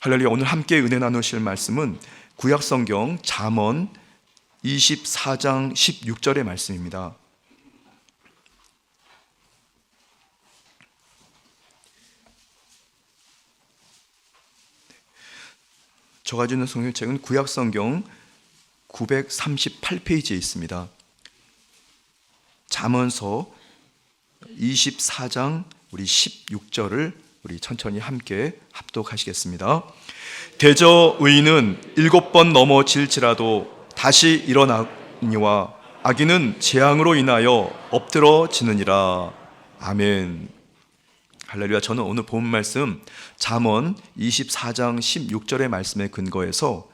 할렐루야. 오늘 함께 은혜 나누실 말씀은 구약성경 잠언 24장 16절의 말씀입니다. 저 가지고 있는 성경책은 구약성경 938페이지에 있습니다. 잠언서 24장 우리 16절을 우리 천천히 함께 합독하시겠습니다. 대저 의인은 7번 넘어질지라도 다시 일어나니와 악인은 재앙으로 인하여 엎드러지느니라. 아멘. 할렐루야. 저는 오늘 본 말씀 잠언 24장 16절의 말씀에 근거해서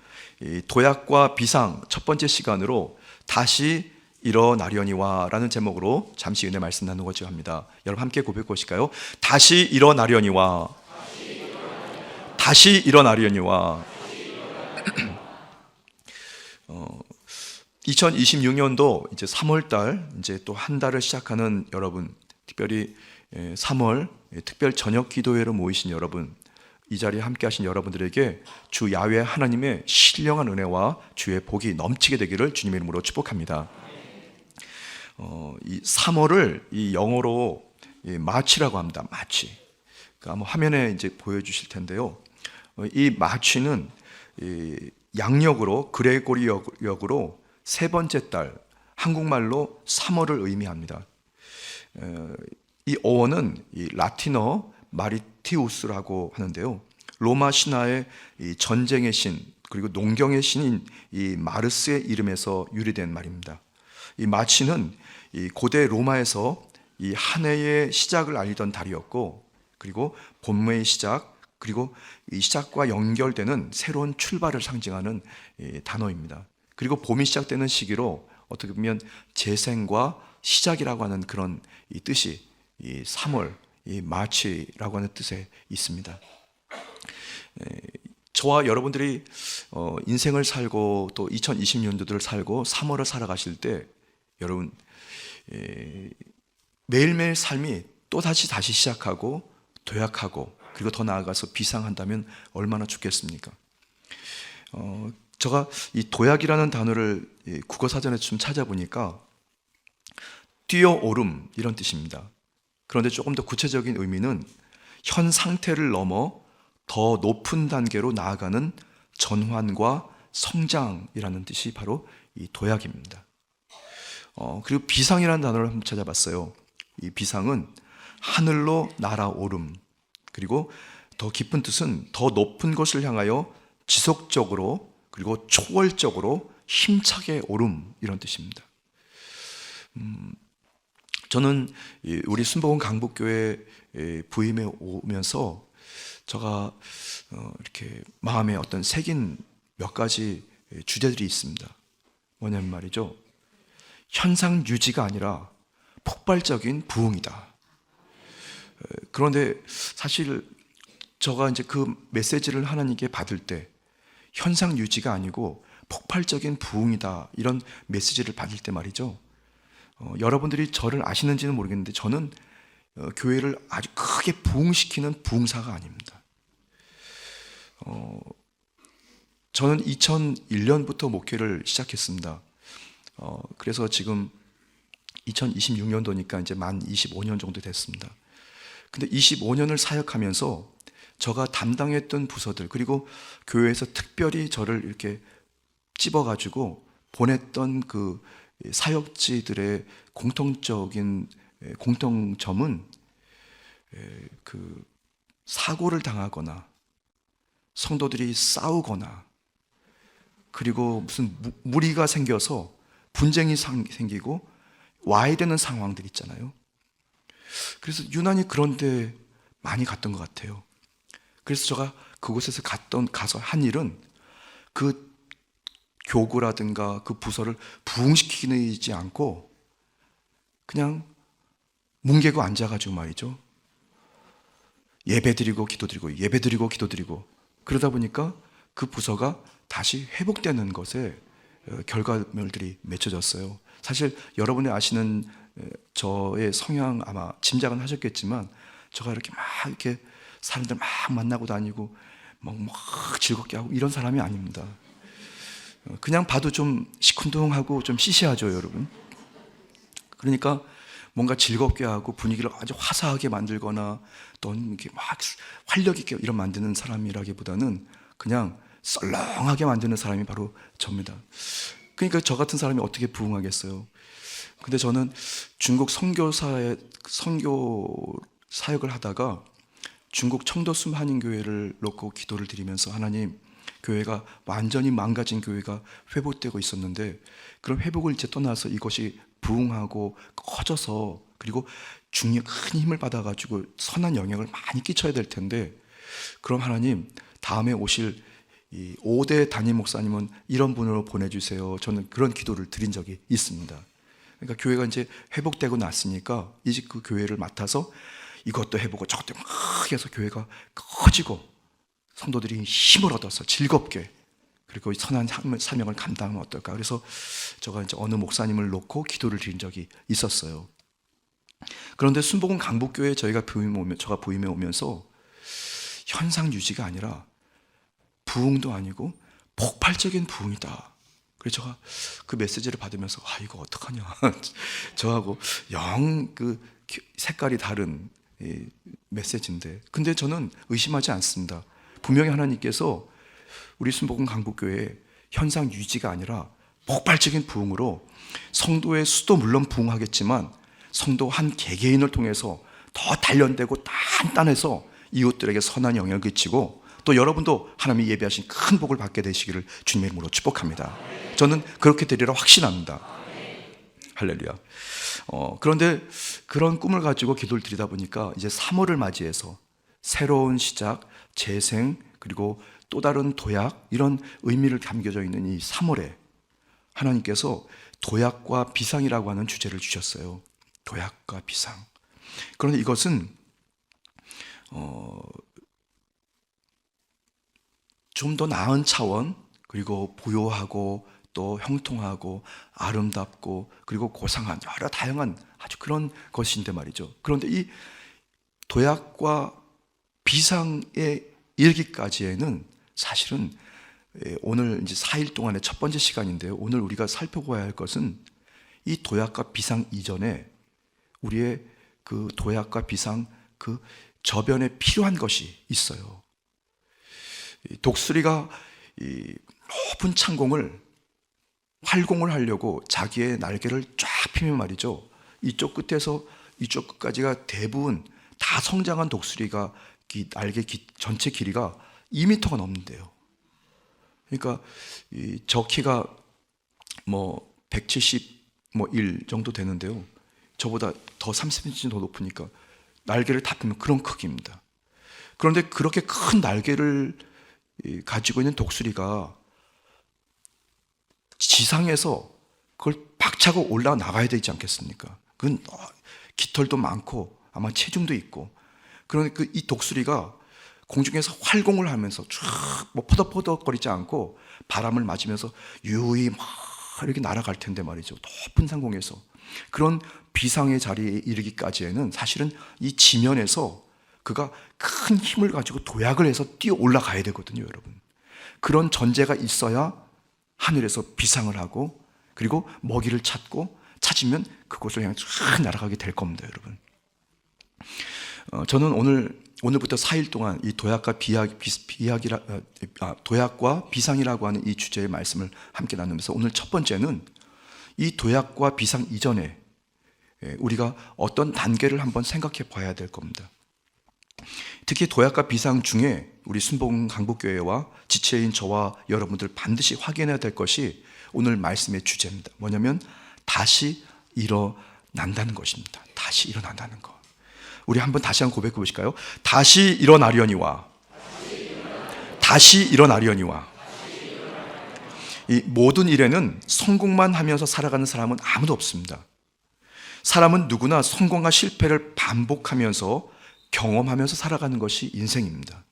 도약과 비상 첫 번째 시간으로 다시 일어나려니와 라는 제목으로 잠시 은혜 말씀 나누고자 합니다. 여러분 함께 고백해 보실까요? 다시 일어나려니와 다시 일어나려니와 2026년도 이제 3월달 이제 또 한 달을 시작하는 여러분, 특별히 3월 특별 저녁 기도회로 모이신 여러분, 이 자리에 함께 하신 여러분들에게 주 야훼 하나님의 신령한 은혜와 주의 복이 넘치게 되기를 주님의 이름으로 축복합니다. 이 3월을 이 영어로 마치라고 합니다. 마치. 그러니까 화면에 이제 보여주실 텐데요. 이 마치는 양력으로 그레고리 역으로 세 번째 달, 한국말로 3월을 의미합니다. 이 어원은 이 라틴어 마리티우스라고 하는데요. 로마 신화의 이 전쟁의 신 그리고 농경의 신인 이 마르스의 이름에서 유래된 말입니다. 이 마치는 이 고대 로마에서 이 한 해의 시작을 알리던 달이었고, 그리고 봄의 시작, 그리고 이 시작과 연결되는 새로운 출발을 상징하는 단어입니다. 그리고 봄이 시작되는 시기로 어떻게 보면 재생과 시작이라고 하는 그런 이 뜻이 이 3월, 이 마치라고 하는 뜻에 있습니다. 저와 여러분들이 인생을 살고 또 2020년도를 살고 3월을 살아가실 때 여러분 매일매일 삶이 또다시 시작하고 도약하고 그리고 더 나아가서 비상한다면 얼마나 좋겠습니까? 제가 이 도약이라는 단어를 국어사전에 좀 찾아보니까 뛰어오름 이런 뜻입니다. 그런데 조금 더 구체적인 의미는 현 상태를 넘어 더 높은 단계로 나아가는 전환과 성장이라는 뜻이 바로 이 도약입니다. 그리고 비상이라는 단어를 한번 찾아봤어요. 이 비상은 하늘로 날아오름, 그리고 더 깊은 뜻은 더 높은 곳을 향하여 지속적으로 그리고 초월적으로 힘차게 오름 이런 뜻입니다. 저는 우리 순복음 강북교회 부임해 오면서 제가 이렇게 마음에 어떤 새긴 몇 가지 주제들이 있습니다. 뭐냐면 말이죠, 현상 유지가 아니라 폭발적인 부흥이다. 그런데 사실 제가 이제 그 메시지를 하나님께 받을 때 현상 유지가 아니고 폭발적인 부흥이다 이런 메시지를 받을 때 말이죠, 여러분들이 저를 아시는지는 모르겠는데 저는 교회를 아주 크게 부흥시키는 부흥사가 아닙니다. 저는 2001년부터 목회를 시작했습니다. 그래서 지금 2026년도니까 이제 만 25년 정도 됐습니다. 근데 25년을 사역하면서 제가 담당했던 부서들, 그리고 교회에서 특별히 저를 이렇게 찝어가지고 보냈던 그 사역지들의 공통적인 공통점은 그 사고를 당하거나 성도들이 싸우거나 그리고 무슨 무리가 생겨서 분쟁이 생기고 와야 되는 상황들 있잖아요. 그래서 유난히 그런데 많이 갔던 것 같아요. 그래서 제가 그곳에서 가서 한 일은 그 교구라든가 그 부서를 부흥시키지 않고 그냥 뭉개고 앉아가지고 말이죠, 예배드리고 기도드리고 예배드리고 기도드리고 그러다 보니까 그 부서가 다시 회복되는 것에 결과물들이 맺혀졌어요. 사실 여러분이 아시는 저의 성향 아마 짐작은 하셨겠지만, 제가 이렇게 막 이렇게 사람들 막 만나고 다니고 막 즐겁게 하고 이런 사람이 아닙니다. 그냥 봐도 좀 시큰둥하고 좀 시시하죠, 여러분. 그러니까 뭔가 즐겁게 하고 분위기를 아주 화사하게 만들거나 또 이렇게 막 활력 있게 이런 만드는 사람이라기보다는 그냥 썰렁하게 만드는 사람이 바로 접니다. 그러니까 저 같은 사람이 어떻게 부흥하겠어요? 근데 저는 중국 선교 사역을 하다가 중국 청도순 한인교회를 놓고 기도를 드리면서 하나님, 교회가 완전히 망가진 교회가 회복되고 있었는데 그런 회복을 이제 떠나서 이것이 부흥하고 커져서 그리고 중력 큰 힘을 받아가지고 선한 영향을 많이 끼쳐야 될 텐데, 그럼 하나님 다음에 오실 이 5대 담임 목사님은 이런 분으로 보내주세요. 저는 그런 기도를 드린 적이 있습니다. 그러니까 교회가 이제 회복되고 났으니까 이제 그 교회를 맡아서 이것도 해보고 저것도 막 해서 교회가 커지고 성도들이 힘을 얻어서 즐겁게 그리고 선한 사명을 감당하면 어떨까. 그래서 제가 이제 어느 목사님을 놓고 기도를 드린 적이 있었어요. 그런데 순복음 강북교회 제가 부임해 오면서 현상 유지가 아니라 부흥도 아니고 폭발적인 부흥이다. 그래서 제가 그 메시지를 받으면서 이거 어떡하냐. 저하고 영 그 색깔이 다른 메시지인데, 근데 저는 의심하지 않습니다. 분명히 하나님께서 우리 순복음 강북교회 현상 유지가 아니라 폭발적인 부흥으로 성도의 수도 물론 부흥하겠지만 성도 한 개개인을 통해서 더 단련되고 단단해서 이웃들에게 선한 영향을 끼치고 또 여러분도 하나님이 예비하신 큰 복을 받게 되시기를 주님의 이름으로 축복합니다. 저는 그렇게 되리라 확신합니다. 할렐루야. 그런데 그런 꿈을 가지고 기도를 드리다 보니까 이제 3월을 맞이해서 새로운 시작, 재생, 그리고 또 다른 도약, 이런 의미를 담겨져 있는 이 3월에 하나님께서 도약과 비상이라고 하는 주제를 주셨어요. 도약과 비상. 그런데 이것은 좀 더 나은 차원, 그리고 부요하고 또 형통하고 아름답고 그리고 고상한 여러 다양한 아주 그런 것인데 말이죠. 그런데 이 도약과 비상에 이르기까지에는 사실은 오늘 이제 4일 동안의 첫 번째 시간인데요. 오늘 우리가 살펴봐야 할 것은 이 도약과 비상 이전에 우리의 그 도약과 비상 그 저변에 필요한 것이 있어요. 독수리가 이 높은 창공을 활공을 하려고 자기의 날개를 쫙 펴면 말이죠. 이쪽 끝에서 이쪽 끝까지가 대부분 다 성장한 독수리가 날개 전체 길이가 2m가 넘는데요. 그러니까 저 키가 171 정도 되는데요. 저보다 더 30cm 더 높으니까 날개를 다 펴면 그런 크기입니다. 그런데 그렇게 큰 날개를 가지고 있는 독수리가 지상에서 그걸 박차고 올라나가야 되지 않겠습니까? 그건 깃털도 많고 아마 체중도 있고, 그러니까 이 독수리가 공중에서 활공을 하면서 쭉 퍼덕퍼덕거리지 않고 바람을 맞으면서 유유히 막 이렇게 날아갈 텐데 말이죠. 높은 상공에서. 그런 비상의 자리에 이르기까지에는 사실은 이 지면에서 그가 큰 힘을 가지고 도약을 해서 뛰어 올라가야 되거든요, 여러분. 그런 전제가 있어야 하늘에서 비상을 하고 그리고 먹이를 찾으면 그곳을 향해 쫙 날아가게 될 겁니다, 여러분. 저는 오늘부터 4일 동안 이 도약과 도약과 비상이라고 하는 이 주제의 말씀을 함께 나누면서 오늘 첫 번째는 이 도약과 비상 이전에 우리가 어떤 단계를 한번 생각해 봐야 될 겁니다. 특히 도약과 비상 중에 우리 순복음 강북교회와 지체인 저와 여러분들 반드시 확인해야 될 것이 오늘 말씀의 주제입니다. 뭐냐면 다시 일어난다는 것입니다. 다시 일어난다는 것. 우리 다시 한번 고백해 보실까요? 다시 일어나려니와 다시 일어나려니와. 이 모든 일에는 성공만 하면서 살아가는 사람은 아무도 없습니다. 사람은 누구나 성공과 실패를 반복하면서 경험하면서 살아가는 것이 인생입니다.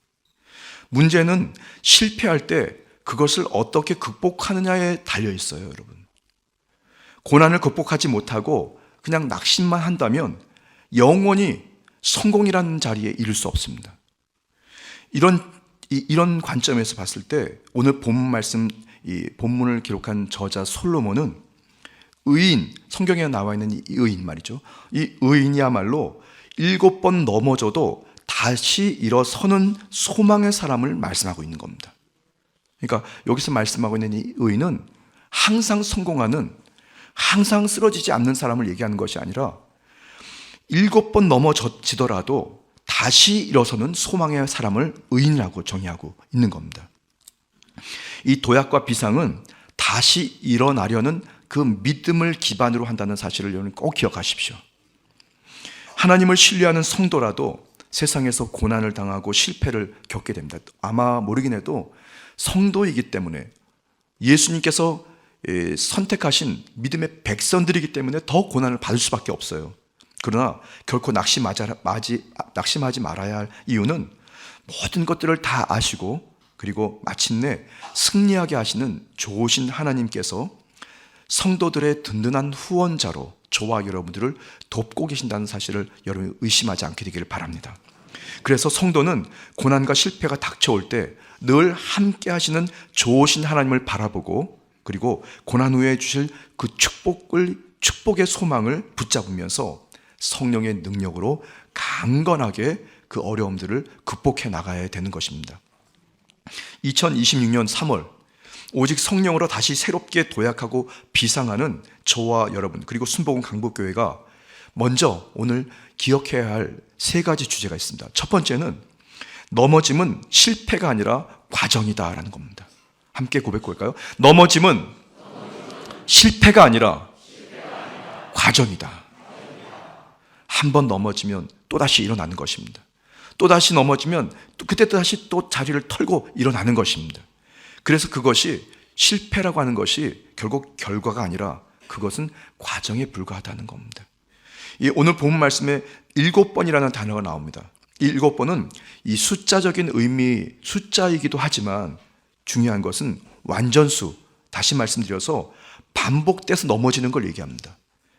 문제는 실패할 때 그것을 어떻게 극복하느냐에 달려 있어요, 여러분. 고난을 극복하지 못하고 그냥 낙심만 한다면 영원히 성공이라는 자리에 이를 수 없습니다. 이런 이런 관점에서 봤을 때 오늘 본문 말씀, 이 본문을 기록한 저자 솔로몬은 의인, 성경에 나와 있는 이 의인 말이죠. 이 의인이야말로 7번 넘어져도 다시 일어서는 소망의 사람을 말씀하고 있는 겁니다. 그러니까 여기서 말씀하고 있는 이 의인은 항상 성공하는, 항상 쓰러지지 않는 사람을 얘기하는 것이 아니라 7번 넘어지더라도 다시 일어서는 소망의 사람을 의인이라고 정의하고 있는 겁니다. 이 도약과 비상은 다시 일어나려는 그 믿음을 기반으로 한다는 사실을 여러분 꼭 기억하십시오. 하나님을 신뢰하는 성도라도 세상에서 고난을 당하고 실패를 겪게 됩니다. 아마 모르긴 해도 성도이기 때문에, 예수님께서 선택하신 믿음의 백성들이기 때문에 더 고난을 받을 수밖에 없어요. 그러나 결코 낙심하지 말아야 할 이유는 모든 것들을 다 아시고 그리고 마침내 승리하게 하시는 좋으신 하나님께서 성도들의 든든한 후원자로 저와 여러분들을 돕고 계신다는 사실을 여러분이 의심하지 않게 되기를 바랍니다. 그래서 성도는 고난과 실패가 닥쳐올 때 늘 함께 하시는 좋으신 하나님을 바라보고 그리고 고난 후에 주실 그 축복의 소망을 붙잡으면서 성령의 능력으로 강건하게 그 어려움들을 극복해 나가야 되는 것입니다. 2026년 3월 오직 성령으로 다시 새롭게 도약하고 비상하는 저와 여러분 그리고 순복음 강북교회가 먼저 오늘 기억해야 할 3가지 주제가 있습니다. 첫 번째는 넘어짐은 실패가 아니라 과정이다라는 겁니다. 함께 고백해 볼까요? 넘어짐은 실패가 아니라 과정이다. 한 번 넘어지면 또다시 일어나는 것입니다. 또다시 넘어지면 그때 다시 또 자리를 털고 일어나는 것입니다. 그래서 그것이 실패라고 하는 것이 결국 결과가 아니라 그것은 과정에 불과하다는 겁니다. 오늘 본 말씀에 7번이라는 단어가 나옵니다. 이 7번은 이 숫자적인 의미, 숫자이기도 하지만 중요한 것은 완전수, 다시 말씀드려서 반복돼서 넘어지는 걸 얘기합니다.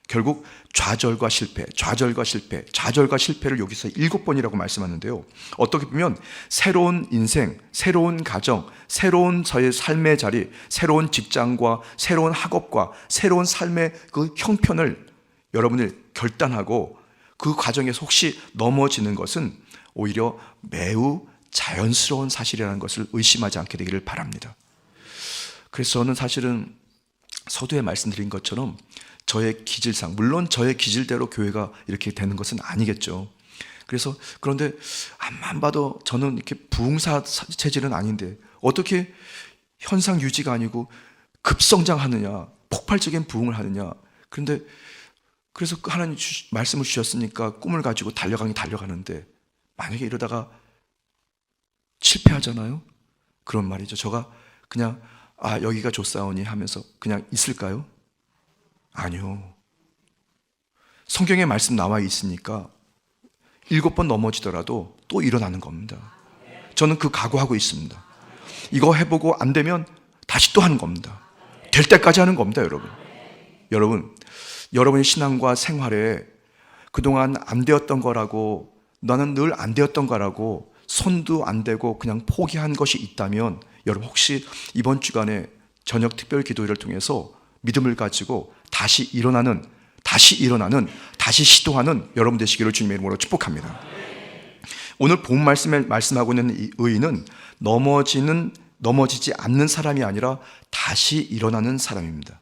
결국 좌절과 실패, 좌절과 실패, 좌절과 실패를 여기서 7번이라고 말씀하는데요. 어떻게 보면 새로운 인생, 새로운 가정, 새로운 저의 삶의 자리, 새로운 직장과 새로운 학업과 새로운 삶의 그 형편을 여러분을 결단하고 그 과정에서 혹시 넘어지는 것은 오히려 매우 자연스러운 사실이라는 것을 의심하지 않게 되기를 바랍니다. 그래서 저는 사실은 서두에 말씀드린 것처럼 저의 기질상, 물론 저의 기질대로 교회가 이렇게 되는 것은 아니겠죠. 그래서 그런데 앞만 봐도 저는 이렇게 부흥사 체질은 아닌데 어떻게 현상 유지가 아니고 급성장하느냐, 폭발적인 부흥을 하느냐. 그런데 그래서 하나님 말씀을 주셨으니까 꿈을 가지고 달려가는데 만약에 이러다가 실패하잖아요? 그런 말이죠. 제가 그냥 여기가 좋사오니 하면서 그냥 있을까요? 아니요. 성경에 말씀 나와 있으니까 7번 넘어지더라도 또 일어나는 겁니다. 저는 그 각오하고 있습니다. 이거 해보고 안 되면 다시 또 하는 겁니다. 될 때까지 하는 겁니다, 여러분. 여러분의 신앙과 생활에 그동안 안 되었던 거라고, 나는 늘 안 되었던 거라고 손도 안 대고 그냥 포기한 것이 있다면 여러분 혹시 이번 주간에 저녁 특별 기도회를 통해서 믿음을 가지고 다시 일어나는, 다시 시도하는 여러분 되시기를 주님의 이름으로 축복합니다. 오늘 본 말씀에 말씀하고 있는 이 의인은 넘어지지 않는 사람이 아니라 다시 일어나는 사람입니다.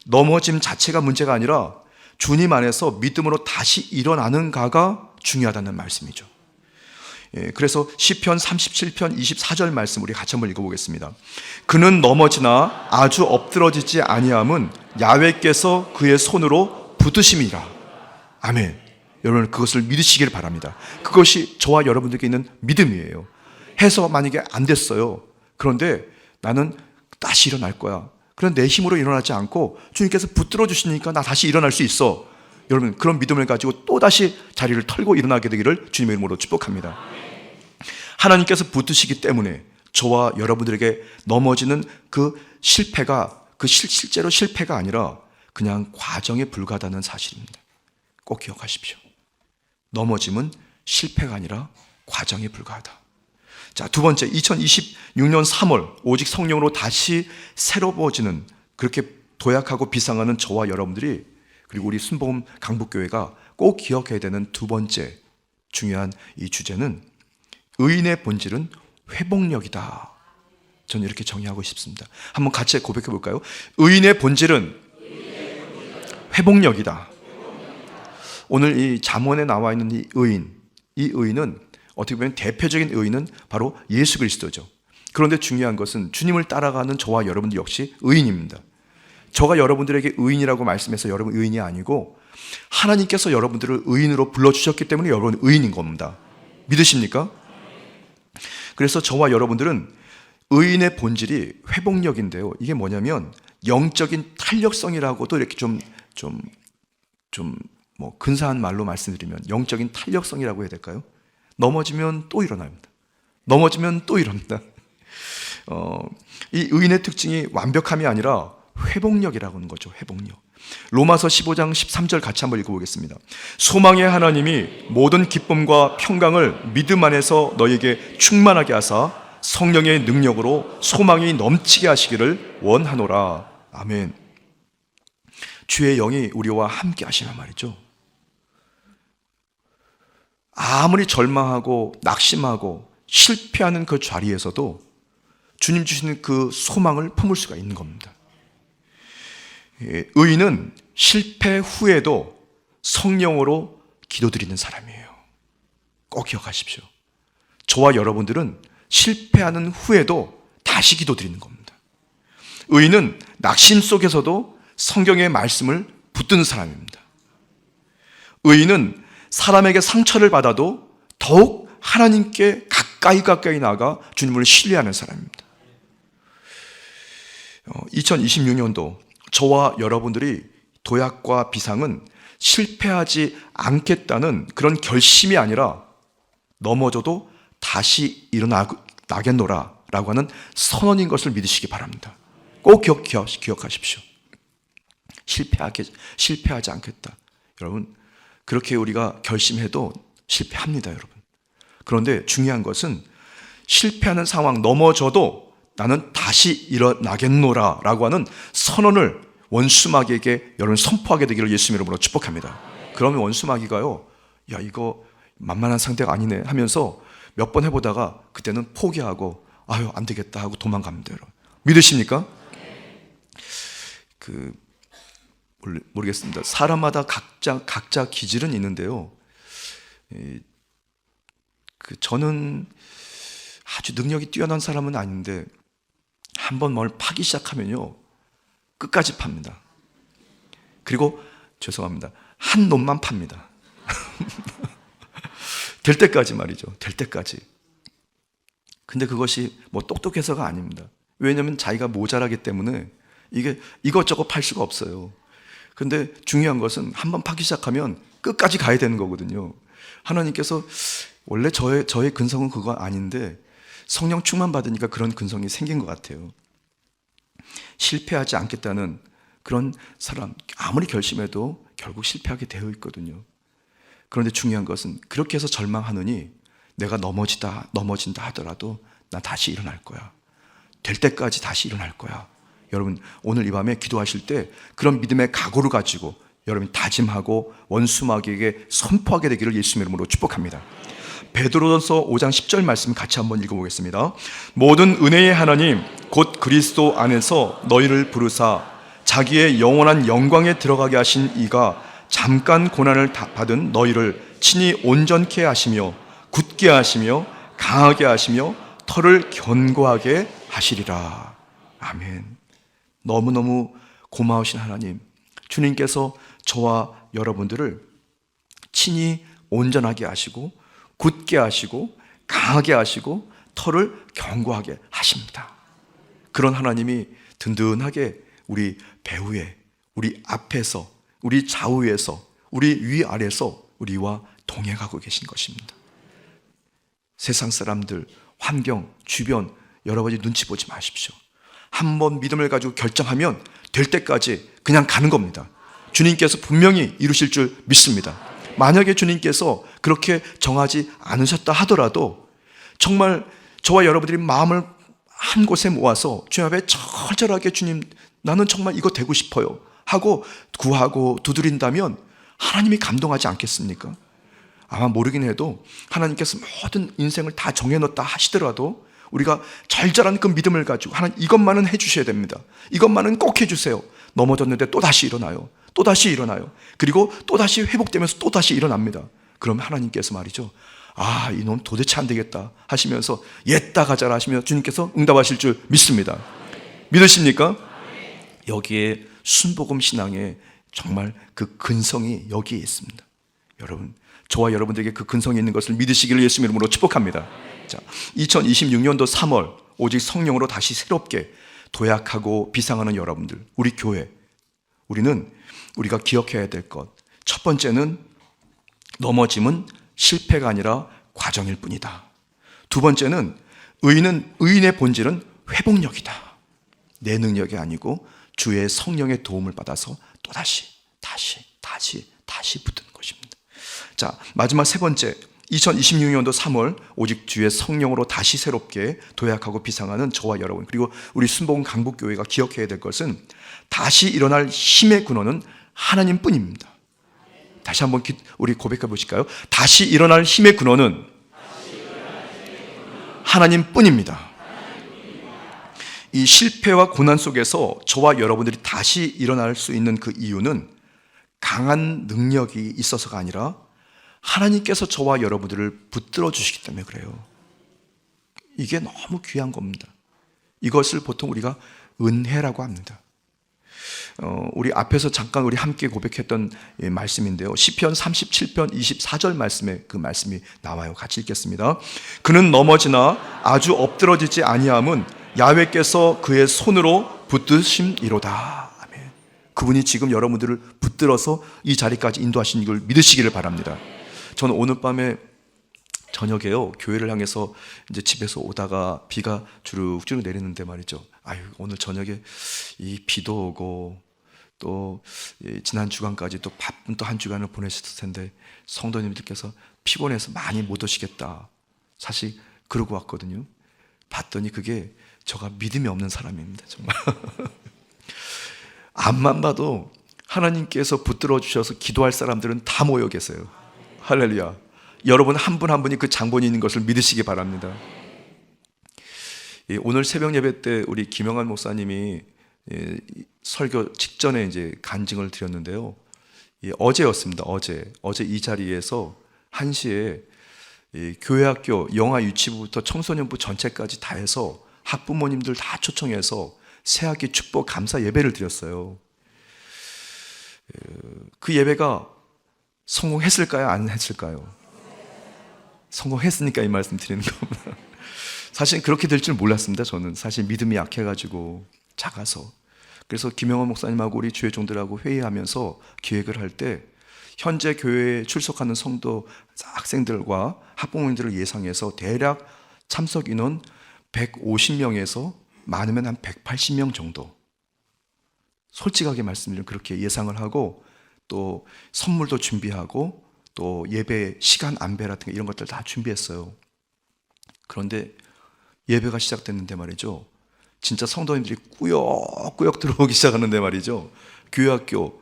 넘어짐 자체가 문제가 아니라 주님 안에서 믿음으로 다시 일어나는 가가 중요하다는 말씀이죠. 그래서 시편 37편 24절 말씀 우리 같이 한번 읽어보겠습니다. 그는 넘어지나 아주 엎드러지지 아니함은 야훼께서 그의 손으로 붙드심이라. 아멘. 여러분 그것을 믿으시길 바랍니다. 그것이 저와 여러분들께 있는 믿음이에요. 해서 만약에 안 됐어요. 그런데 나는 다시 일어날 거야. 그런 내 힘으로 일어나지 않고 주님께서 붙들어 주시니까 나 다시 일어날 수 있어. 여러분 그런 믿음을 가지고 또다시 자리를 털고 일어나게 되기를 주님의 이름으로 축복합니다. 하나님께서 붙드시기 때문에 저와 여러분들에게 넘어지는 그 실패가 실제로 실패가 아니라 그냥 과정에 불과하다는 사실입니다. 꼭 기억하십시오. 넘어짐은 실패가 아니라 과정에 불과하다. 자, 두 번째, 2026년 3월 오직 성령으로 다시 새로워지는, 그렇게 도약하고 비상하는 저와 여러분들이, 그리고 우리 순복음 강북교회가 꼭 기억해야 되는 두 번째 중요한 이 주제는 의인의 본질은 회복력이다. 저는 이렇게 정의하고 싶습니다. 한번 같이 고백해 볼까요? 의인의 본질은 회복력이다. 오늘 이 잠언에 나와 있는 이 의인은 어떻게 보면 대표적인 의인은 바로 예수 그리스도죠. 그런데 중요한 것은 주님을 따라가는 저와 여러분들 역시 의인입니다. 저가 여러분들에게 의인이라고 말씀해서 여러분 의인이 아니고 하나님께서 여러분들을 의인으로 불러주셨기 때문에 여러분 의인인 겁니다. 믿으십니까? 그래서 저와 여러분들은 의인의 본질이 회복력인데요. 이게 뭐냐면 영적인 탄력성이라고도 이렇게 뭐 근사한 말로 말씀드리면 영적인 탄력성이라고 해야 될까요? 넘어지면 또 일어납니다. 넘어지면 또 일어납니다. 이 의인의 특징이 완벽함이 아니라 회복력이라고 하는 거죠. 회복력. 로마서 15장 13절 같이 한번 읽어보겠습니다. 소망의 하나님이 모든 기쁨과 평강을 믿음 안에서 너에게 충만하게 하사 성령의 능력으로 소망이 넘치게 하시기를 원하노라. 아멘. 주의 영이 우리와 함께 하시는 말이죠. 아무리 절망하고 낙심하고 실패하는 그 자리에서도 주님 주시는 그 소망을 품을 수가 있는 겁니다. 의인은 실패 후에도 성령으로 기도드리는 사람이에요. 꼭 기억하십시오. 저와 여러분들은 실패하는 후에도 다시 기도드리는 겁니다. 의인은 낙심 속에서도 성경의 말씀을 붙드는 사람입니다. 의인은 사람에게 상처를 받아도 더욱 하나님께 가까이 나아가 주님을 신뢰하는 사람입니다. 2026년도 저와 여러분들이 도약과 비상은 실패하지 않겠다는 그런 결심이 아니라 넘어져도 다시 일어나겠노라 라고 하는 선언인 것을 믿으시기 바랍니다. 꼭 기억하십시오. 실패하지 않겠다. 여러분, 그렇게 우리가 결심해도 실패합니다, 여러분. 그런데 중요한 것은 실패하는 상황, 넘어져도 나는 다시 일어나겠노라 라고 하는 선언을 원수마귀에게 여러분 선포하게 되기를 예수님 이름으로 축복합니다. 그러면 원수마귀가요, 야, 이거 만만한 상대가 아니네 하면서 몇 번 해보다가 그때는 포기하고 아유 안 되겠다 하고 도망갑니다. 여러분 믿으십니까? 모르겠습니다. 사람마다 각자 기질은 있는데요. 저는 아주 능력이 뛰어난 사람은 아닌데 한번 뭘 파기 시작하면요 끝까지 팝니다. 그리고 죄송합니다. 한 놈만 팝니다. 될 때까지 말이죠. 될 때까지. 근데 그것이 뭐 똑똑해서가 아닙니다. 왜냐하면 자기가 모자라기 때문에 이게 이것저것 팔 수가 없어요. 근데 중요한 것은 한번 파기 시작하면 끝까지 가야 되는 거거든요. 하나님께서 원래 저의 근성은 그거 아닌데 성령 충만 받으니까 그런 근성이 생긴 것 같아요. 실패하지 않겠다는 그런 사람, 아무리 결심해도 결국 실패하게 되어 있거든요. 그런데 중요한 것은 그렇게 해서 절망하느니 내가 넘어진다 하더라도 난 다시 일어날 거야. 될 때까지 다시 일어날 거야. 여러분 오늘 이 밤에 기도하실 때 그런 믿음의 각오를 가지고 여러분 다짐하고 원수마귀에게 선포하게 되기를 예수님의 이름으로 축복합니다. 베드로전서 5장 10절 말씀 같이 한번 읽어보겠습니다. 모든 은혜의 하나님 곧 그리스도 안에서 너희를 부르사 자기의 영원한 영광에 들어가게 하신 이가 잠깐 고난을 받은 너희를 친히 온전케 하시며 굳게 하시며 강하게 하시며 터를 견고하게 하시리라. 아멘. 너무너무 고마우신 하나님, 주님께서 저와 여러분들을 친히 온전하게 하시고 굳게 하시고 강하게 하시고 터를 견고하게 하십니다. 그런 하나님이 든든하게 우리 배후에, 우리 앞에서, 우리 좌우에서, 우리 위아래에서 우리와 동행하고 계신 것입니다. 세상 사람들, 환경, 주변 여러 가지 눈치 보지 마십시오. 한번 믿음을 가지고 결정하면 될 때까지 그냥 가는 겁니다. 주님께서 분명히 이루실 줄 믿습니다. 만약에 주님께서 그렇게 정하지 않으셨다 하더라도 정말 저와 여러분들이 마음을 한 곳에 모아서 주님 앞에 절절하게 주님 나는 정말 이거 되고 싶어요 하고 구하고 두드린다면 하나님이 감동하지 않겠습니까? 아마 모르긴 해도 하나님께서 모든 인생을 다 정해놓다 하시더라도 우리가 절절한 그 믿음을 가지고 하나님 이것만은 해주셔야 됩니다. 이것만은 꼭 해주세요. 넘어졌는데 또다시 일어나요. 또다시 일어나요. 그리고 또다시 회복되면서 또다시 일어납니다. 그럼 하나님께서 말이죠, 아, 이놈 도대체 안 되겠다 하시면서 옛다 가자라 하시면 주님께서 응답하실 줄 믿습니다. 믿으십니까? 여기에 순복음 신앙의 정말 그 근성이 여기에 있습니다. 여러분, 저와 여러분들에게 그 근성이 있는 것을 믿으시기를 예수 이름으로 축복합니다. 자, 2026년도 3월 오직 성령으로 다시 새롭게 도약하고 비상하는 여러분들, 우리 교회, 우리가 기억해야 될 것, 첫 번째는 넘어짐은 실패가 아니라 과정일 뿐이다. 두 번째는 의인의 본질은 회복력이다. 내 능력이 아니고 주의 성령의 도움을 받아서 또다시 붙는 것입니다. 자, 마지막 세 번째, 2026년도 3월 오직 주의 성령으로 다시 새롭게 도약하고 비상하는 저와 여러분, 그리고 우리 순복음 강북교회가 기억해야 될 것은 다시 일어날 힘의 근원은 하나님뿐입니다. 다시 한번 우리 고백해 보실까요? 다시 일어날 힘의 근원은 하나님뿐입니다. 이 실패와 고난 속에서 저와 여러분들이 다시 일어날 수 있는 그 이유는 강한 능력이 있어서가 아니라 하나님께서 저와 여러분들을 붙들어 주시기 때문에 그래요. 이게 너무 귀한 겁니다. 이것을 보통 우리가 은혜라고 합니다. 우리 앞에서 잠깐 우리 함께 고백했던 말씀인데요, 시편 37편 24절 말씀에 그 말씀이 나와요. 같이 읽겠습니다. 그는 넘어지나 아주 엎드러지지 아니함은 야훼께서 그의 손으로 붙드심이로다. 아멘. 그분이 지금 여러분들을 붙들어서 이 자리까지 인도하신 걸 믿으시기를 바랍니다. 저는 오늘 밤에 저녁에요, 교회를 향해서 이제 집에서 오다가 비가 주룩주룩 내리는데 말이죠, 아유, 오늘 저녁에 이 비도 오고 또 지난 주간까지 또 바쁜 또 한 주간을 보내셨을 텐데 성도님들께서 피곤해서 많이 못 오시겠다, 사실 그러고 왔거든요. 봤더니 그게 저가 믿음이 없는 사람입니다, 정말. 앞만 봐도 하나님께서 붙들어 주셔서 기도할 사람들은 다 모여 계세요. 할렐루야. 여러분 한 분 한 분이 그 장본이 있는 것을 믿으시기 바랍니다. 오늘 새벽 예배 때 우리 김영환 목사님이 설교 직전에 이제 간증을 드렸는데요, 어제였습니다. 어제 이 자리에서 1시에 교회학교 영아 유치부부터 청소년부 전체까지 다 해서 학부모님들 다 초청해서 새학기 축복 감사 예배를 드렸어요. 그 예배가 성공했을까요? 안 했을까요? 성공했으니까 이 말씀 드리는 겁니다. 사실 그렇게 될 줄 몰랐습니다. 저는 사실 믿음이 약해가지고 작아서. 그래서 김영환 목사님하고 우리 주의 종들하고 회의하면서 기획을 할 때 현재 교회에 출석하는 성도 학생들과 학부모님들을 예상해서 대략 참석 인원 150명에서 많으면 한 180명 정도, 솔직하게 말씀드리면 그렇게 예상을 하고, 또 선물도 준비하고 또 예배 시간 안배 같은 거 이런 것들 다 준비했어요. 그런데 예배가 시작됐는데 말이죠, 진짜 성도님들이 꾸역꾸역 들어오기 시작하는데 말이죠, 교회학교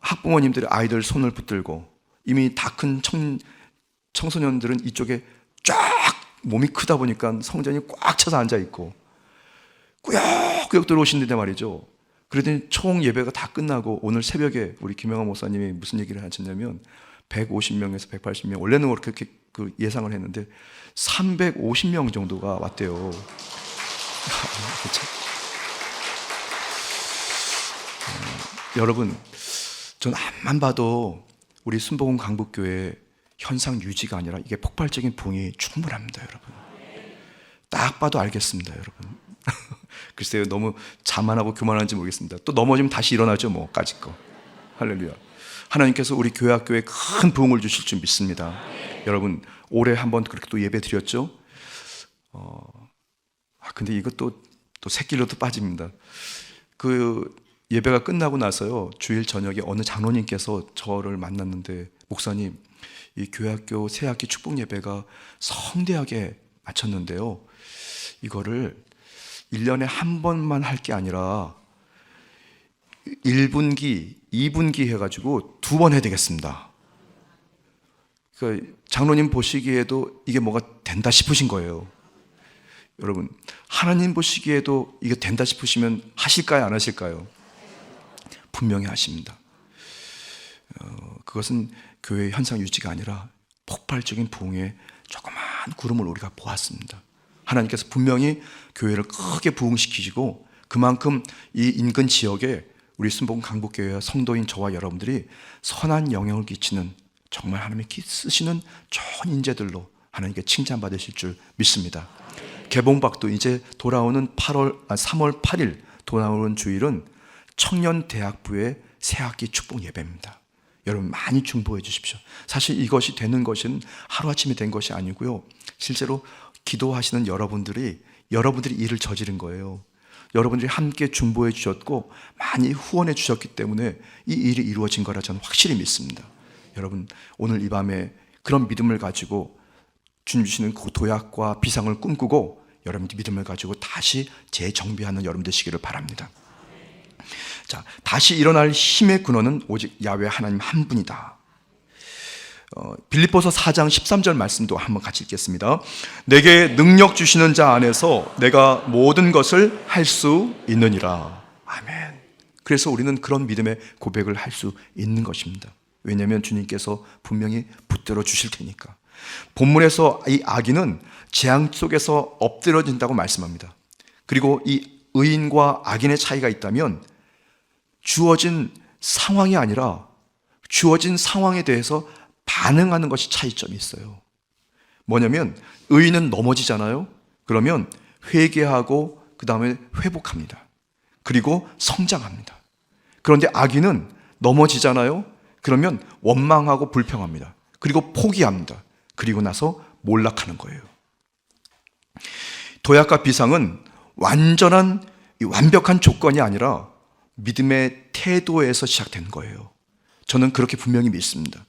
학부모님들이 아이들 손을 붙들고, 이미 다 큰 청소년들은 이쪽에 쫙 몸이 크다 보니까 성전이 꽉 차서 앉아있고 꾸역꾸역 들어오시는데 말이죠, 그러더니 총 예배가 다 끝나고 오늘 새벽에 우리 김영환 목사님이 무슨 얘기를 하셨냐면 150명에서 180명, 원래는 그렇게 그 예상을 했는데 350명 정도가 왔대요. 여러분, 전 앞만 봐도 우리 순복음 강북교회 현상 유지가 아니라 이게 폭발적인 부흥이 충분합니다, 여러분. 딱 봐도 알겠습니다, 여러분. 글쎄요, 너무 자만하고 교만한지 모르겠습니다. 또 넘어지면 다시 일어나죠, 뭐 까짓 거. 할렐루야. 하나님께서 우리 교회학교에 큰 부흥을 주실 줄 믿습니다. 여러분, 올해 한번 그렇게 또 예배 드렸죠. 근데 이것도 또 새길로도 빠집니다. 그 예배가 끝나고 나서요, 주일 저녁에 어느 장로님께서 저를 만났는데, 목사님, 이 교회학교 새학기 축복 예배가 성대하게 마쳤는데요. 이거를 1년에 한 번만 할 게 아니라 1분기, 2분기 해가지고 2번 해야 되겠습니다. 그러니까 장로님 보시기에도 이게 뭐가 된다 싶으신 거예요. 여러분, 하나님 보시기에도 이게 된다 싶으시면 하실까요, 안 하실까요? 분명히 하십니다. 그것은 교회의 현상 유지가 아니라 폭발적인 부흥의 조그만 구름을 우리가 보았습니다. 하나님께서 분명히 교회를 크게 부흥시키시고 그만큼 이 인근 지역에 우리 순복음 강북교회와 성도인 저와 여러분들이 선한 영향을 끼치는, 정말 하나님이 쓰시는 좋은 인재들로 하나님께 칭찬받으실 줄 믿습니다. 개봉박도 이제 돌아오는 3월 8일 돌아오는 주일은 청년대학부의 새학기 축복 예배입니다. 여러분 많이 중보해 주십시오. 사실 이것이 되는 것은 하루아침에 된 것이 아니고요, 실제로 기도하시는 여러분들이 일을 저지른 거예요. 여러분들이 함께 중보해 주셨고 많이 후원해 주셨기 때문에 이 일이 이루어진 거라 저는 확실히 믿습니다. 여러분, 오늘 이 밤에 그런 믿음을 가지고 주님 주시는 그 도약과 비상을 꿈꾸고 여러분들 믿음을 가지고 다시 재정비하는 여러분 되시기를 바랍니다. 자, 다시 일어날 힘의 근원은 오직 야훼 하나님 한 분이다. 빌립보서 4장 13절 말씀도 한번 같이 읽겠습니다. 내게 능력 주시는 자 안에서 내가 모든 것을 할 수 있느니라. 아멘. 그래서 우리는 그런 믿음의 고백을 할 수 있는 것입니다. 왜냐하면 주님께서 분명히 붙들어 주실 테니까. 본문에서 이 악인은 재앙 속에서 엎드려진다고 말씀합니다. 그리고 이 의인과 악인의 차이가 있다면 주어진 상황이 아니라 주어진 상황에 대해서 반응하는 것이 차이점이 있어요. 뭐냐면 의인은 넘어지잖아요. 그러면 회개하고 그 다음에 회복합니다. 그리고 성장합니다. 그런데 악인은 넘어지잖아요. 그러면 원망하고 불평합니다. 그리고 포기합니다. 그리고 나서 몰락하는 거예요. 도약과 비상은 완벽한 조건이 아니라 믿음의 태도에서 시작된 거예요. 저는 그렇게 분명히 믿습니다.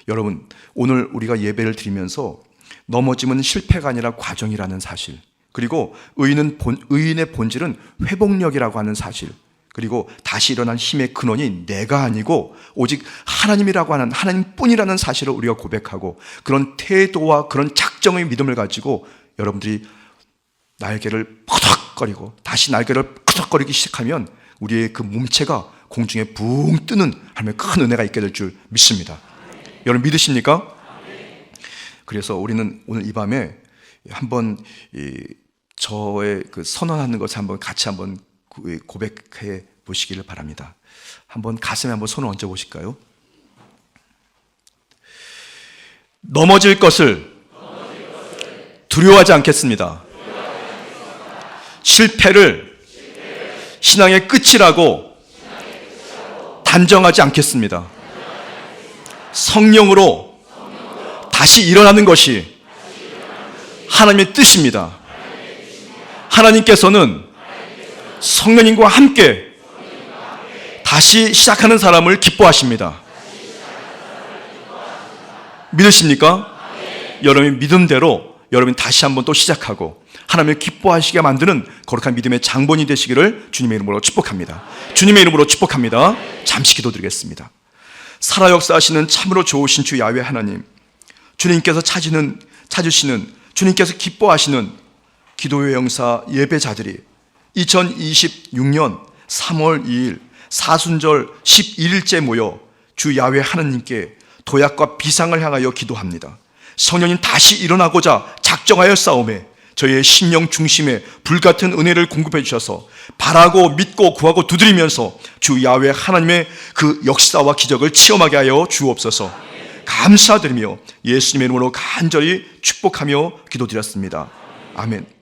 여러분, 오늘 우리가 예배를 드리면서 넘어짐은 실패가 아니라 과정이라는 사실, 그리고 의인의 본질은 회복력이라고 하는 사실, 그리고 다시 일어난 힘의 근원이 내가 아니고 오직 하나님이라고 하는, 하나님뿐이라는 사실을 우리가 고백하고 그런 태도와 그런 작정의 믿음을 가지고 여러분들이 날개를 퍼덕거리고 다시 날개를 퍼덕거리기 시작하면 우리의 그 몸체가 공중에 붕 뜨는 하나님의 큰 은혜가 있게 될 줄 믿습니다. 여러분 믿으십니까? 그래서 우리는 오늘 이 밤에 한번 저의 그 선언하는 것을 한번 같이 한번 고백해 보시기를 바랍니다. 한번 가슴에 한번 손을 얹어 보실까요? 넘어질 것을 두려워하지 않겠습니다. 실패를 신앙의 끝이라고 단정하지 않겠습니다. 성령으로 다시 일어나는 것이 하나님의 뜻입니다. 하나님께서는 성령님과 함께 다시 시작하는 사람을 기뻐하십니다. 믿으십니까? 여러분의 믿음대로 여러분이 다시 한번 또 시작하고 하나님을 기뻐하시게 만드는 거룩한 믿음의 장본이 되시기를 주님의 이름으로 축복합니다. 주님의 이름으로 축복합니다. 잠시 기도드리겠습니다. 살아 역사하시는 참으로 좋으신 주 야훼 하나님, 주님께서 찾으시는, 주님께서 기뻐하시는 기도의 영사 예배자들이 2026년 3월 2일 사순절 11일째 모여 주 야훼 하나님께 도약과 비상을 향하여 기도합니다. 성령님 다시 일어나고자 작정하여 싸움에 저희의 심령 중심에 불같은 은혜를 공급해 주셔서 바라고 믿고 구하고 두드리면서 주 야훼 하나님의 그 역사와 기적을 체험하게 하여 주옵소서. 감사드리며 예수님의 이름으로 간절히 축복하며 기도드렸습니다. 아멘.